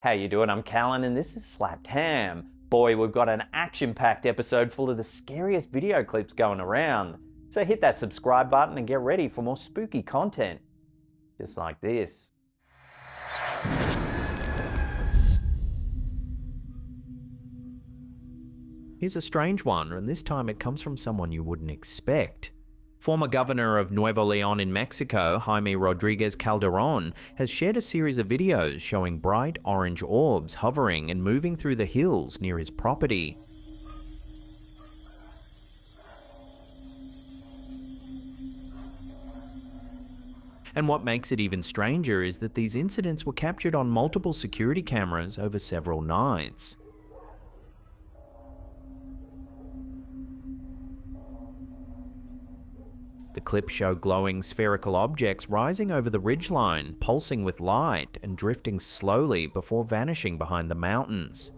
How you doing? I'm Callan and this is Slapped Ham. Boy, we've got an action-packed episode full of the scariest video clips going around. So hit that subscribe button and get ready for more spooky content. Just like this. Here's a strange one, and this time it comes from someone you wouldn't expect. Former governor of Nuevo León in Mexico, Jaime Rodriguez Calderon, has shared a series of videos showing bright orange orbs hovering and moving through the hills near his property. And what makes it even stranger is that these incidents were captured on multiple security cameras over several nights. The clips show glowing spherical objects rising over the ridgeline, pulsing with light and drifting slowly before vanishing behind the mountains.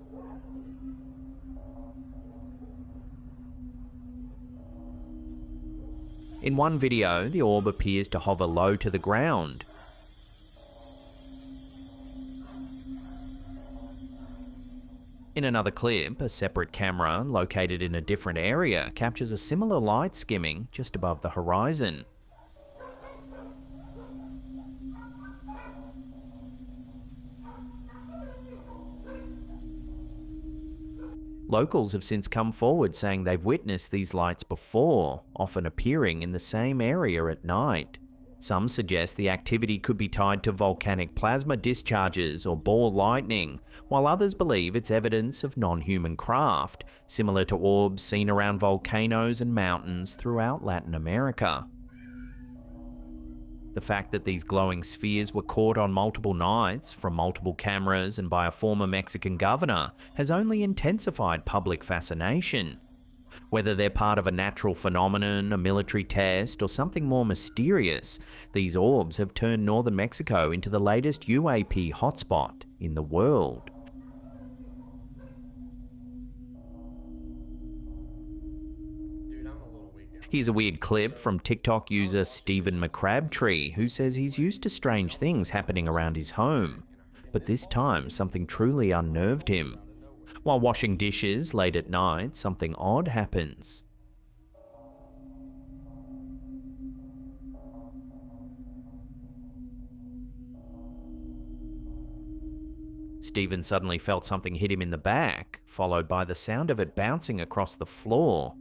In one video, the orb appears to hover low to the ground. In another clip, a separate camera, located in a different area, captures a similar light skimming just above the horizon. Locals have since come forward saying they've witnessed these lights before, often appearing in the same area at night. Some suggest the activity could be tied to volcanic plasma discharges or ball lightning, while others believe it's evidence of non-human craft, similar to orbs seen around volcanoes and mountains throughout Latin America. The fact that these glowing spheres were caught on multiple nights, from multiple cameras and by a former Mexican governor, has only intensified public fascination. Whether they're part of a natural phenomenon, a military test, or something more mysterious, these orbs have turned northern Mexico into the latest UAP hotspot in the world. Here's a weird clip from TikTok user Stephen McCrabtree, who says he's used to strange things happening around his home, but this time something truly unnerved him. While washing dishes late at night, something odd happens. Stephen suddenly felt something hit him in the back, followed by the sound of it bouncing across the floor.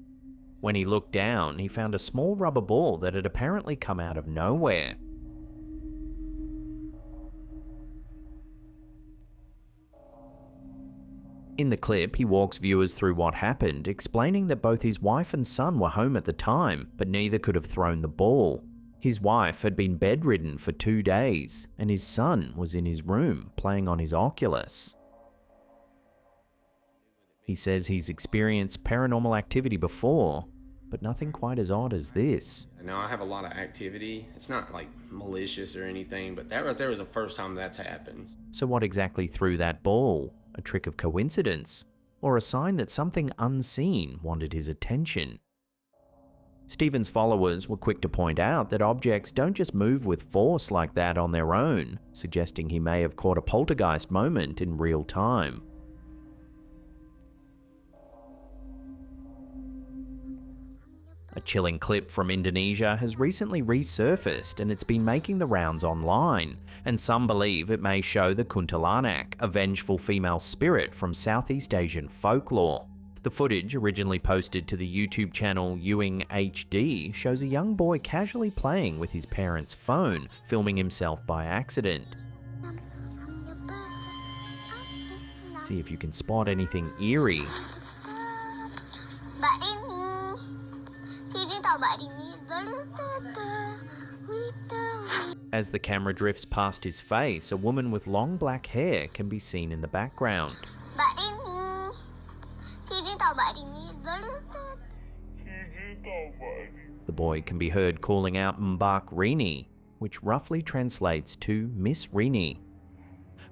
When he looked down, he found a small rubber ball that had apparently come out of nowhere. In the clip, he walks viewers through what happened, explaining that both his wife and son were home at the time, but neither could have thrown the ball. His wife had been bedridden for 2 days, and his son was in his room playing on his Oculus. He says he's experienced paranormal activity before, but nothing quite as odd as this. Now I have a lot of activity. It's not like malicious or anything, but that right there was the first time that's happened. So what exactly threw that ball? A trick of coincidence? Or a sign that something unseen wanted his attention? Stephen's followers were quick to point out that objects don't just move with force like that on their own, suggesting he may have caught a poltergeist moment in real time. A chilling clip from Indonesia has recently resurfaced and it's been making the rounds online, and some believe it may show the Kuntilanak, a vengeful female spirit from Southeast Asian folklore. The footage, originally posted to the YouTube channel Ewing HD, shows a young boy casually playing with his parents' phone, filming himself by accident. See if you can spot anything eerie. As the camera drifts past his face, a woman with long black hair can be seen in the background. The boy can be heard calling out Mbak Rini, which roughly translates to Miss Rini.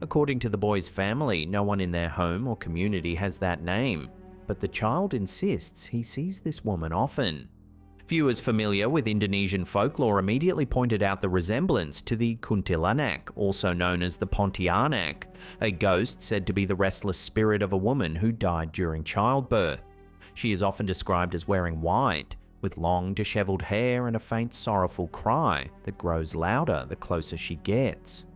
According to the boy's family, no one in their home or community has that name, but the child insists he sees this woman often. Viewers familiar with Indonesian folklore immediately pointed out the resemblance to the kuntilanak, also known as the Pontianak, a ghost said to be the restless spirit of a woman who died during childbirth. She is often described as wearing white, with long disheveled hair and a faint sorrowful cry that grows louder the closer she gets.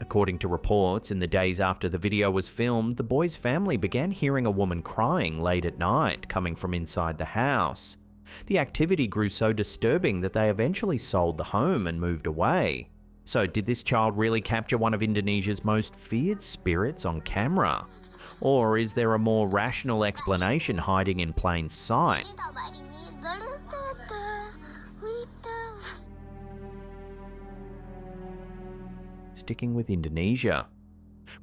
According to reports, in the days after the video was filmed, the boy's family began hearing a woman crying late at night coming from inside the house. The activity grew so disturbing that they eventually sold the home and moved away. So did this child really capture one of Indonesia's most feared spirits on camera? Or is there a more rational explanation hiding in plain sight? Sticking with Indonesia.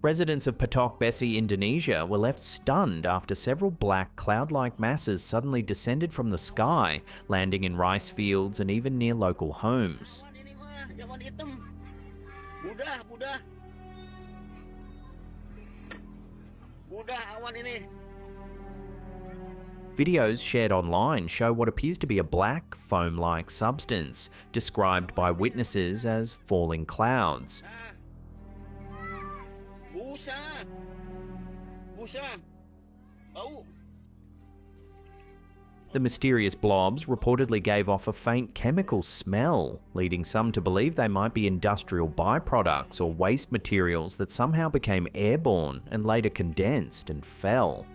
Residents of Patok Besi, Indonesia were left stunned after several black cloud-like masses suddenly descended from the sky, landing in rice fields and even near local homes. Videos shared online show what appears to be a black, foam-like substance, described by witnesses as falling clouds. The mysterious blobs reportedly gave off a faint chemical smell, leading some to believe they might be industrial byproducts or waste materials that somehow became airborne and later condensed and fell.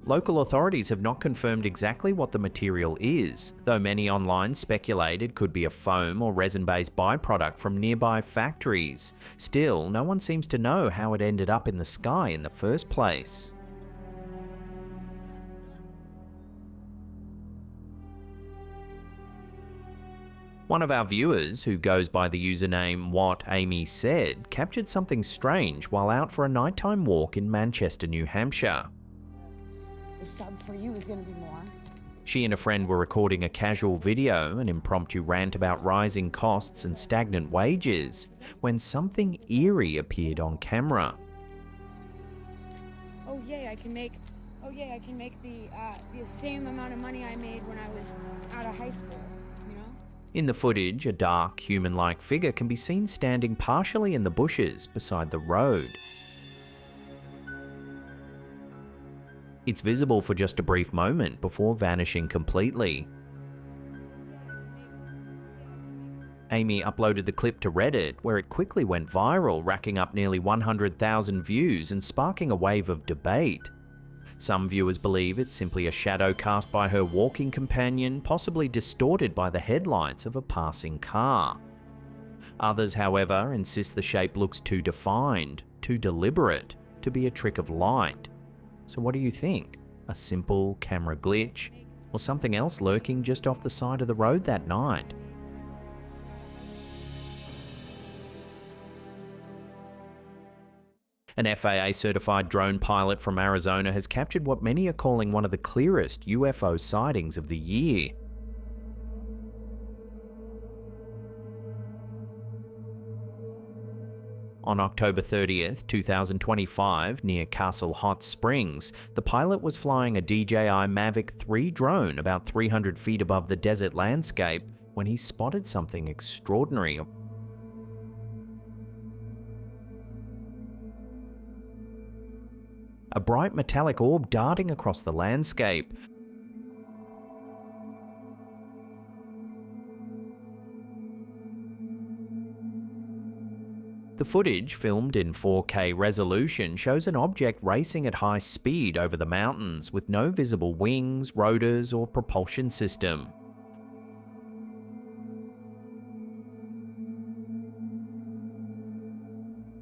Local authorities have not confirmed exactly what the material is, though many online speculate it could be a foam or resin-based byproduct from nearby factories. Still, no one seems to know how it ended up in the sky in the first place. One of our viewers, who goes by the username What Amy Said, captured something strange while out for a nighttime walk in Manchester, New Hampshire. The sub for you is going to be more. She and a friend were recording a casual video, an impromptu rant about rising costs and stagnant wages, when something eerie appeared on camera. Oh yay, I can make the same amount of money I made when I was out of high school, you know? In the footage, a dark, human-like figure can be seen standing partially in the bushes beside the road. It's visible for just a brief moment before vanishing completely. Amy uploaded the clip to Reddit, where it quickly went viral, racking up nearly 100,000 views and sparking a wave of debate. Some viewers believe it's simply a shadow cast by her walking companion, possibly distorted by the headlights of a passing car. Others, however, insist the shape looks too defined, too deliberate, to be a trick of light. So what do you think? A simple camera glitch? Or something else lurking just off the side of the road that night? An FAA-certified drone pilot from Arizona has captured what many are calling one of the clearest UFO sightings of the year. On October 30th, 2025, near Castle Hot Springs, the pilot was flying a DJI Mavic 3 drone about 300 feet above the desert landscape when he spotted something extraordinary. A bright metallic orb darting across the landscape. The footage, filmed in 4K resolution, shows an object racing at high speed over the mountains with no visible wings, rotors, or propulsion system.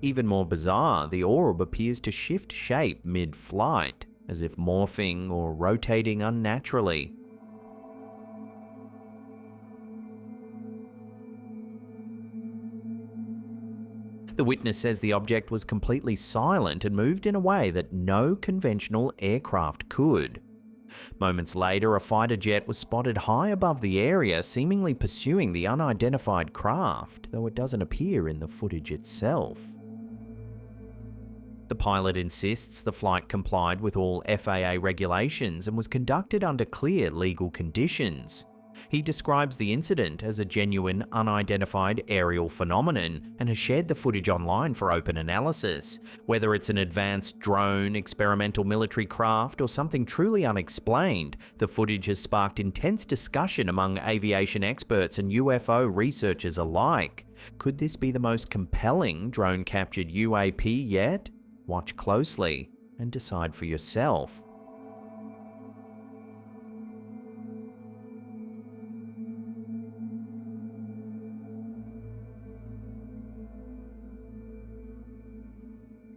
Even more bizarre, the orb appears to shift shape mid-flight, as if morphing or rotating unnaturally. The witness says the object was completely silent and moved in a way that no conventional aircraft could. Moments later, a fighter jet was spotted high above the area, seemingly pursuing the unidentified craft, though it doesn't appear in the footage itself. The pilot insists the flight complied with all FAA regulations and was conducted under clear legal conditions. He describes the incident as a genuine, unidentified aerial phenomenon and has shared the footage online for open analysis. Whether it's an advanced drone, experimental military craft, or something truly unexplained, the footage has sparked intense discussion among aviation experts and UFO researchers alike. Could this be the most compelling drone-captured UAP yet? Watch closely and decide for yourself.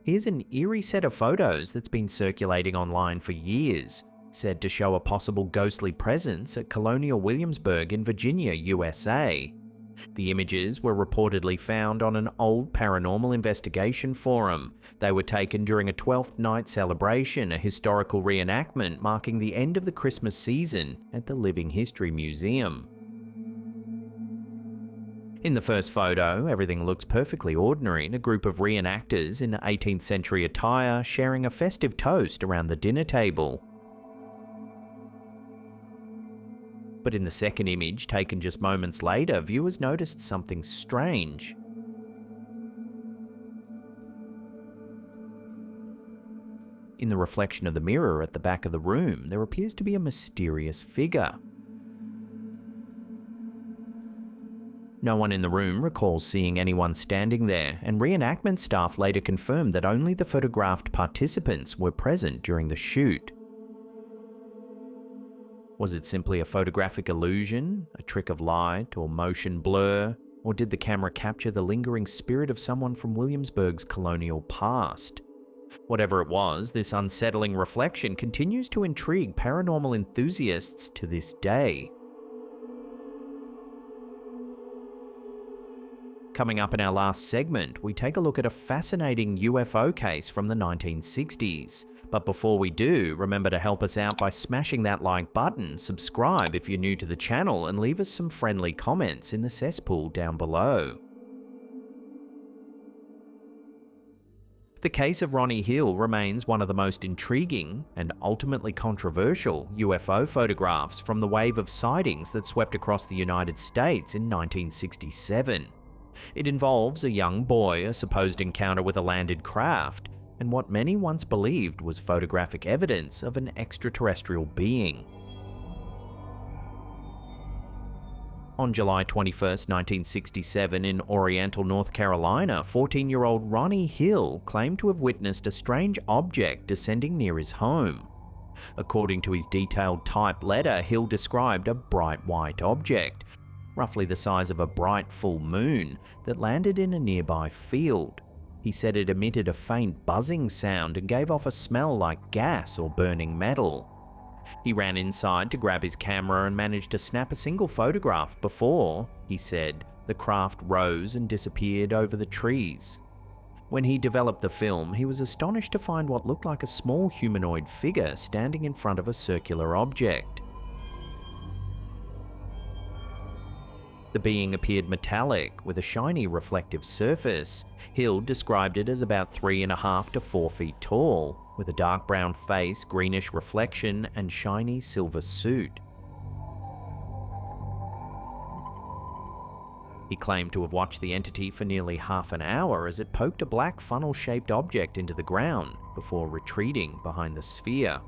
Here's an eerie set of photos that's been circulating online for years, said to show a possible ghostly presence at Colonial Williamsburg in Virginia, USA. The images were reportedly found on an old paranormal investigation forum. They were taken during a 12th night celebration, a historical reenactment marking the end of the Christmas season at the Living History Museum. In the first photo, everything looks perfectly ordinary, a group of reenactors in 18th century attire sharing a festive toast around the dinner table. But in the second image, taken just moments later, viewers noticed something strange. In the reflection of the mirror at the back of the room, there appears to be a mysterious figure. No one in the room recalls seeing anyone standing there, and reenactment staff later confirmed that only the photographed participants were present during the shoot. Was it simply a photographic illusion, a trick of light or motion blur, or did the camera capture the lingering spirit of someone from Williamsburg's colonial past? Whatever it was, this unsettling reflection continues to intrigue paranormal enthusiasts to this day. Coming up in our last segment, we take a look at a fascinating UFO case from the 1960s. But before we do, remember to help us out by smashing that like button, subscribe if you're new to the channel, and leave us some friendly comments in the cesspool down below. The case of Ronnie Hill remains one of the most intriguing and ultimately controversial UFO photographs from the wave of sightings that swept across the United States in 1967. It involves a young boy, a supposed encounter with a landed craft, and what many once believed was photographic evidence of an extraterrestrial being. On July 21, 1967, in Oriental, North Carolina, 14-year-old Ronnie Hill claimed to have witnessed a strange object descending near his home. According to his detailed typed letter, Hill described a bright white object, roughly the size of a bright full moon, that landed in a nearby field. He said it emitted a faint buzzing sound and gave off a smell like gas or burning metal. He ran inside to grab his camera and managed to snap a single photograph before, he said, the craft rose and disappeared over the trees. When he developed the film, he was astonished to find what looked like a small humanoid figure standing in front of a circular object. The being appeared metallic, with a shiny reflective surface. Hill described it as about 3.5 to 4 feet tall, with a dark brown face, greenish reflection, and shiny silver suit. He claimed to have watched the entity for nearly half an hour as it poked a black funnel-shaped object into the ground before retreating behind the sphere.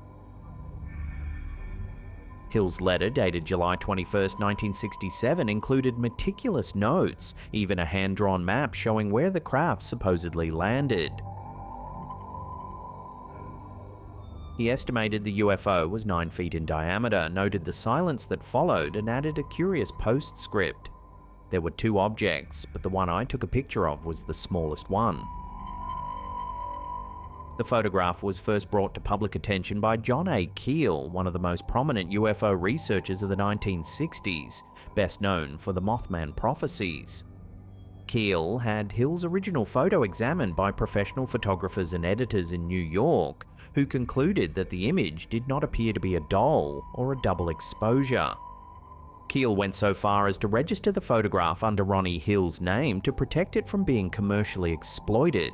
Hill's letter, dated July 21, 1967, included meticulous notes, even a hand-drawn map showing where the craft supposedly landed. He estimated the UFO was 9 feet in diameter, noted the silence that followed, and added a curious postscript. There were 2 objects, but the one I took a picture of was the smallest one. The photograph was first brought to public attention by John A. Keel, one of the most prominent UFO researchers of the 1960s, best known for the Mothman prophecies. Keel had Hill's original photo examined by professional photographers and editors in New York, who concluded that the image did not appear to be a doll or a double exposure. Keel went so far as to register the photograph under Ronnie Hill's name to protect it from being commercially exploited.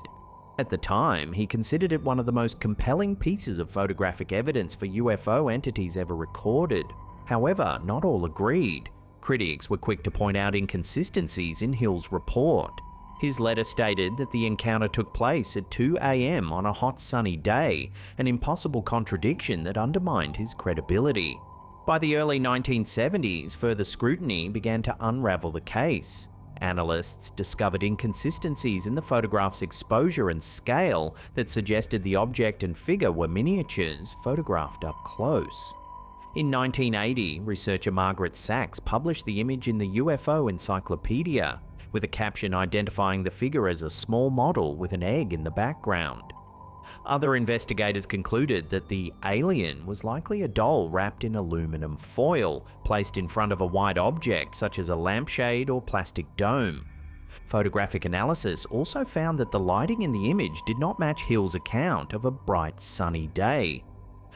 At the time, he considered it one of the most compelling pieces of photographic evidence for UFO entities ever recorded. However, not all agreed. Critics were quick to point out inconsistencies in Hill's report. His letter stated that the encounter took place at 2 a.m. on a hot sunny day, an impossible contradiction that undermined his credibility. By the early 1970s, further scrutiny began to unravel the case. Analysts discovered inconsistencies in the photograph's exposure and scale that suggested the object and figure were miniatures photographed up close. In 1980, researcher Margaret Sachs published the image in the UFO Encyclopedia, with a caption identifying the figure as a small model with an egg in the background. Other investigators concluded that the alien was likely a doll wrapped in aluminum foil, placed in front of a white object such as a lampshade or plastic dome. Photographic analysis also found that the lighting in the image did not match Hill's account of a bright sunny day.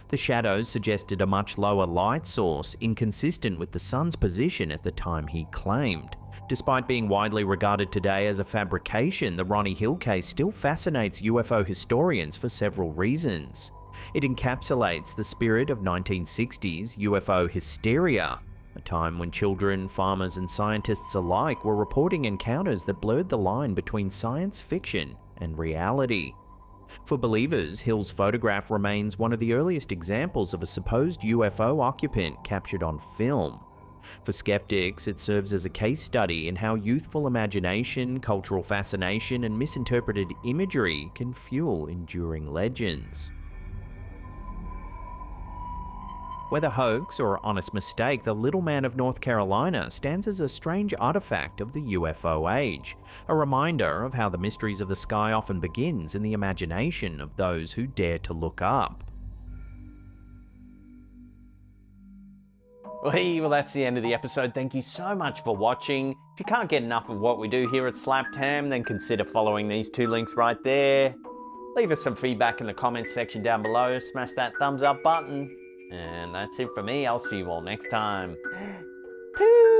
The shadows suggested a much lower light source, inconsistent with the sun's position at the time he claimed. Despite being widely regarded today as a fabrication, the Ronnie Hill case still fascinates UFO historians for several reasons. It encapsulates the spirit of 1960s UFO hysteria, a time when children, farmers, and scientists alike were reporting encounters that blurred the line between science fiction and reality. For believers, Hill's photograph remains one of the earliest examples of a supposed UFO occupant captured on film. For skeptics, it serves as a case study in how youthful imagination, cultural fascination, and misinterpreted imagery can fuel enduring legends. Whether hoax or honest mistake, the Little Man of North Carolina stands as a strange artifact of the UFO age, a reminder of how the mysteries of the sky often begins in the imagination of those who dare to look up. Well, that's the end of the episode. Thank you so much for watching. If you can't get enough of what we do here at Slapped Ham, then consider following these two links right there. Leave us some feedback in the comments section down below. Smash that thumbs up button. And that's it for me. I'll see you all next time. Peace.